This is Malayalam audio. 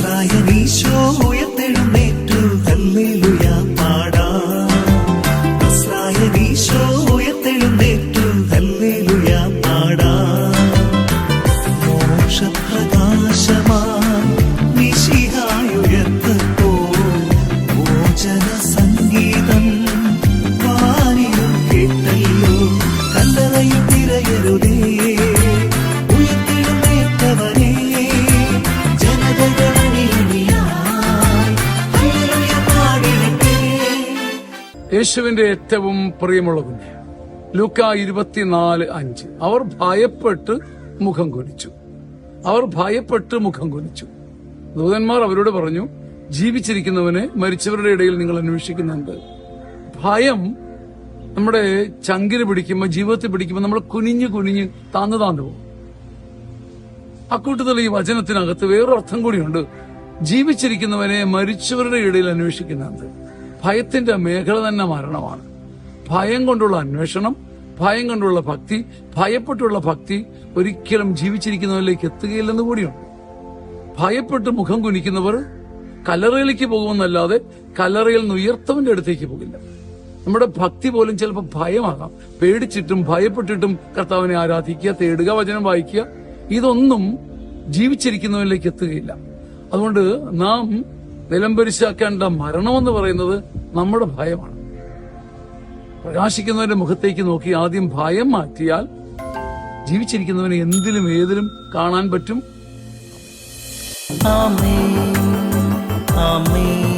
നസ്രായനീശോ ഉയർത്തെഴുന്നേറ്റു, ഹല്ലേലൂയ പാടാം. നസ്രായനീശോ ഉയർത്തെഴുന്നേറ്റു, ഹല്ലേലൂയ പാടാം. മോക്ഷപ്രകാശമായി മിശിഹായുയർത്തപ്പോൾ മോചന സംഗീതം വാനിലും കേട്ടല്ലോ. കല്ലറയിൽ തിരയരുതേ, ഉയർത്തെഴുന്നേറ്റവനേ, ജനതകളണിയണിയായി ഹല്ലേലൂയ പാടിടട്ടെ. യേശുവിന്റെ ഏറ്റവും പ്രിയമുള്ള കുഞ്ഞ്, ലൂക്ക 24:5. അവർ ഭയപ്പെട്ട് മുഖം കുനിച്ചു. അവർ ഭയപ്പെട്ട് മുഖം കുനിച്ചു. ദൂതന്മാർ അവരോട് പറഞ്ഞു, ജീവിച്ചിരിക്കുന്നവനെ മരിച്ചവരുടെ ഇടയിൽ നിങ്ങൾ അന്വേഷിക്കുന്നുണ്ട്. ഭയം നമ്മുടെ ചങ്കിന് പിടിക്കുമ്പോൾ, ജീവിതത്തിൽ പിടിക്കുമ്പോൾ നമ്മൾ കുനിഞ്ഞു കുനിഞ്ഞ് താന്നു പോകും. അക്കൂട്ടത്തിൽ ഈ വചനത്തിനകത്ത് വേറൊരർത്ഥം കൂടിയുണ്ട്. ജീവിച്ചിരിക്കുന്നവനെ മരിച്ചവരുടെ ഇടയിൽ അന്വേഷിക്കുന്നുണ്ട്. ഭയത്തിന്റെ മേഖല തന്നെ മരണമാണ്. ഭയം കൊണ്ടുള്ള അന്വേഷണം, ഭയം കൊണ്ടുള്ള ഭക്തി, ഭയപ്പെട്ടുള്ള ഭക്തി ഒരിക്കലും ജീവിച്ചിരിക്കുന്നവരിലേക്ക് എത്തുകയില്ലെന്ന് കൂടിയുണ്ട്. ഭയപ്പെട്ട് മുഖം കുനിക്കുന്നവർ കല്ലറയിലേക്ക് പോകുമെന്നല്ലാതെ കല്ലറയിൽ നിന്ന് ഉയർത്തവന്റെ അടുത്തേക്ക് പോകില്ല. നമ്മുടെ ഭക്തി പോലും ചിലപ്പോൾ ഭയമാകാം. പേടിച്ചിട്ടും ഭയപ്പെട്ടിട്ടും കർത്താവിനെ ആരാധിക്കുക, തേടുക, വചനം വായിക്കുക, ഇതൊന്നും ജീവിച്ചിരിക്കുന്നവരിലേക്ക് എത്തുകയില്ല. അതുകൊണ്ട് നാം നിലംപരിശാക്കേണ്ട മരണമെന്ന് പറയുന്നത് നമ്മുടെ ഭയമാണ്. പ്രകാശിക്കുന്നവന്റെ മുഖത്തേക്ക് നോക്കി ആദ്യം ഭയം മാറ്റിയാൽ ജീവിച്ചിരിക്കുന്നവനെ എന്തിലും ഏതിലും കാണാൻ പറ്റും. ആമേൻ, ആമേൻ.